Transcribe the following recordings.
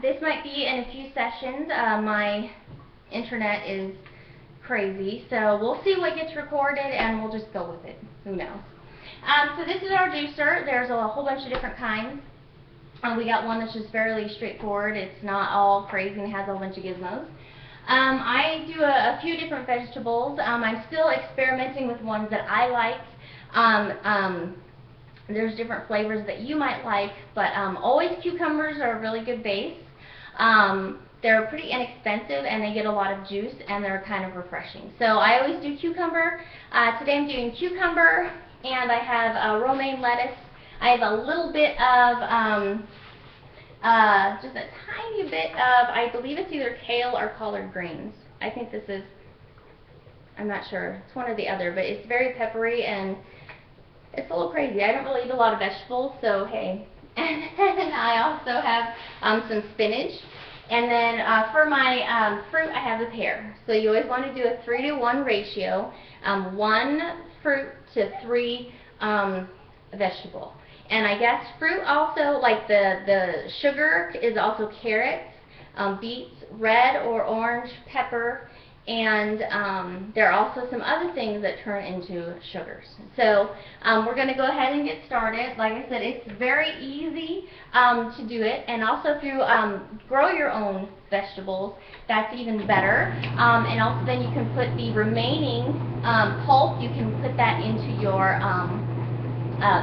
this might be in a few sessions. My internet is crazy, so we'll see what gets recorded and we'll just go with it. Who knows? So this is our juicer. There's a whole bunch of different kinds. We got one that's just fairly straightforward. It's not all crazy and has a whole bunch of gizmos. I do a few different vegetables. I'm still experimenting with ones that I like. There's different flavors that you might like, but always cucumbers are a really good base. They're pretty inexpensive and they get a lot of juice and they're kind of refreshing. So I always do cucumber. Today I'm doing cucumber, and I have romaine lettuce. I have a little bit of, just a tiny bit of, I believe it's either kale or collard greens. I think this is, I'm not sure, it's one or the other, but it's very peppery and it's a little crazy. I don't really eat a lot of vegetables, so hey. And then I also have some spinach. And then for my fruit, I have a pear. So you always want to do a 3-to-1 ratio, 1 fruit to 3 vegetable. And I guess fruit also, like the sugar is also carrots, beets, red or orange pepper, and there are also some other things that turn into sugars. So we're going to go ahead and get started. Like I said, it's very easy to do it, and also if you grow your own vegetables, that's even better. And also then you can put the remaining pulp, you can put that into your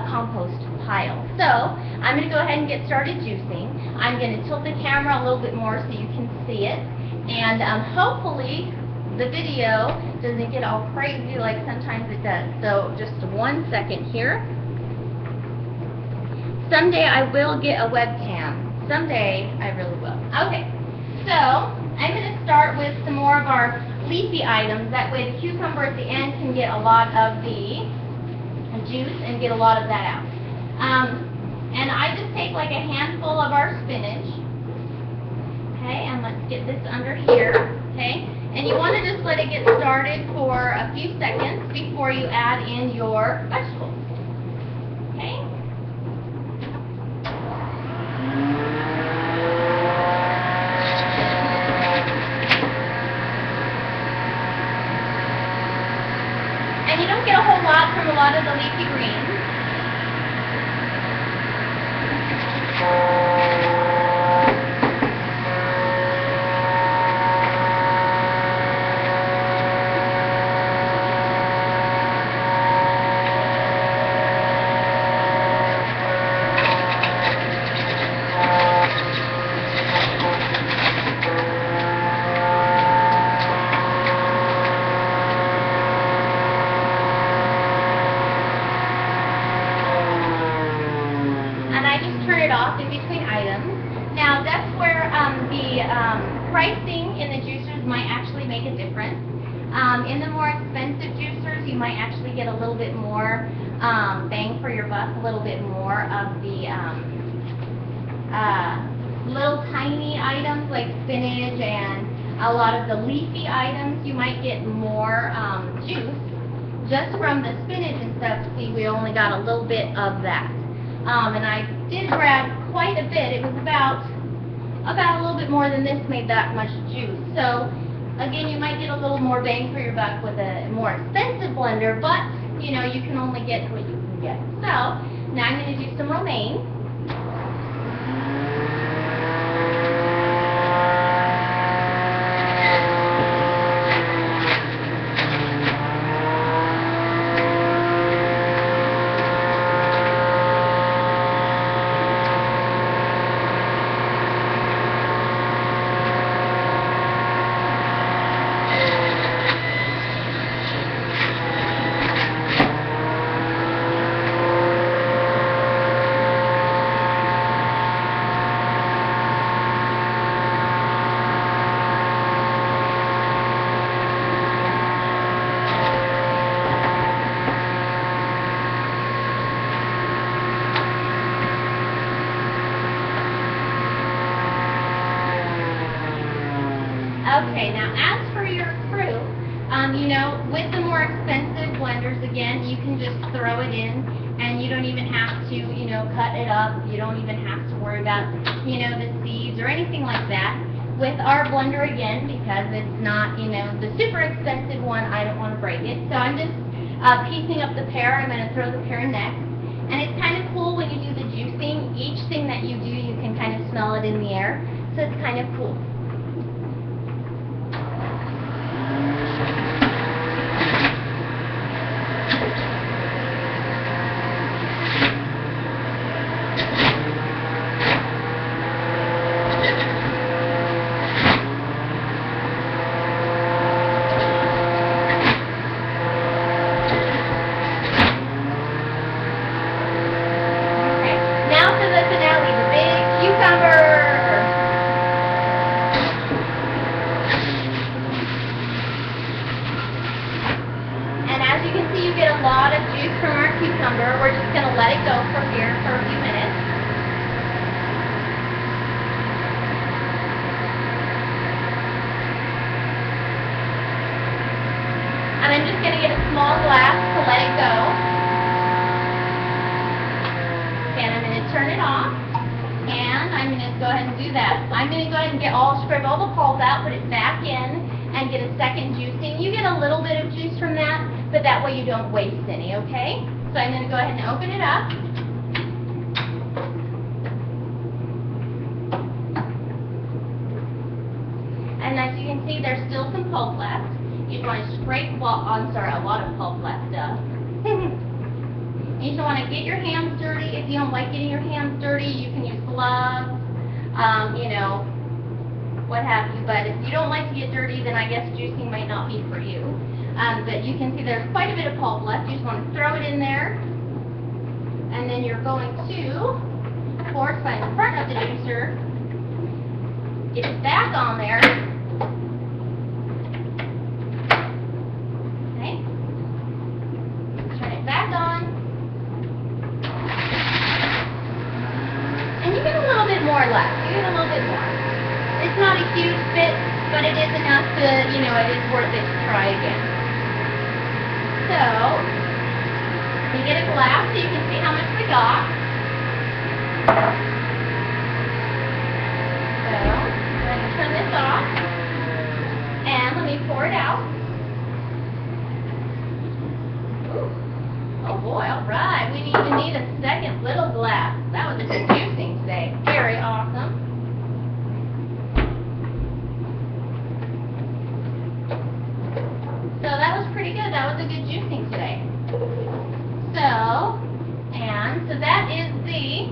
compost pile. So I'm going to go ahead and get started juicing. I'm going to tilt the camera a little bit more so you can see it, and hopefully the video doesn't get all crazy like sometimes it does. So just 1 second here. Someday I will get a webcam. Someday I really will. Okay, so I'm going to start with some more of our leafy items. That way the cucumber at the end can get a lot of the juice and get a lot of that out. And I just take like a handful of our spinach. Okay, and let's get this under here. Okay, and you want to just let it get started for a few seconds before you add in your vegetables. Okay. And you don't get a whole lot from a lot of the leafy greens. Off in between items. Now that's where the pricing in the juicers might actually make a difference. In the more expensive juicers, you might actually get a little bit more bang for your buck, a little bit more of the little tiny items like spinach and a lot of the leafy items. You might get more juice just from the spinach and stuff. See, we only got a little bit of that. And I did grab quite a bit. It was about a little bit more than this made that much juice. So again, you might get a little more bang for your buck with a more expensive blender, but you know, you can only get what you can get. So now I'm going to do some romaine. Okay, now as for your fruit, you know, with the more expensive blenders, again, you can just throw it in and you don't even have to, cut it up. You don't even have to worry about, the seeds or anything like that. With our blender again, because it's not, the super expensive one, I don't want to break it. So I'm just piecing up the pear. I'm going to throw the pear next. And it's kind of cool when you do the juicing. Each thing that you do, you can kind of smell it in the air. So it's kind of cool. You get a lot of juice from our cucumber. We're just going to let it go from here for a few minutes. And I'm just going to get a small glass to let it go. Okay, and I'm going to turn it off. And I'm going to go ahead and do that. I'm going to go ahead and scrape all the pulp out, put it back in, and get a second juicing. You get a little bit of juice from that, but that way you don't waste any, okay? So I'm going to go ahead and open it up. And as you can see, there's still some pulp left. You just want to scrape, a lot of pulp left. You just want to get your hands dirty. If you don't like getting your hands dirty, you can use gloves, what have you. But if you don't like to get dirty, then I guess juicing might not be for you. But you can see there's quite a bit of pulp left. You just want to throw it in there. And then you're going to pour it by the front of the juicer. Get it back on there. Okay. Turn it back on. And you get a little bit more left. You get a little bit more. It's not a huge bit, but it is enough to, it is worth it to try again. So, you get a glass so you can see how much we got. So, I'm going to turn this off. And let me pour it out. Ooh. Oh boy, alright. We even need a second little glass. That was a good juicing today. Very awesome. So that was pretty good. That was a good juicing today. So that is the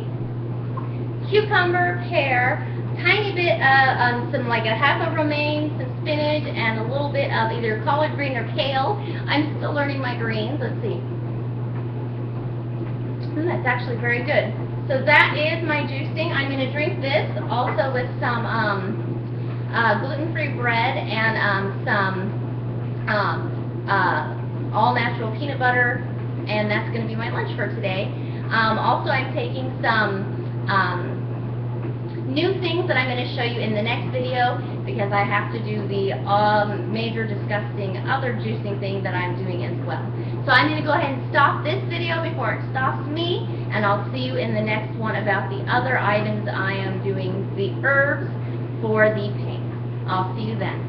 cucumber, pear, tiny bit of some like a half of romaine, some spinach, and a little bit of either collard green or kale. I'm still learning my greens. Let's see. That's actually very good. So that is my juicing. I'm going to drink this also with some gluten-free bread and some all-natural peanut butter, and that's going to be my lunch for today. Also, I'm taking some new things that I'm going to show you in the next video, because I have to do the major disgusting other juicing thing that I'm doing as well. So I'm going to go ahead and stop this video before it stops me, and I'll see you in the next one about the other items I am doing, the herbs for the paint. I'll see you then.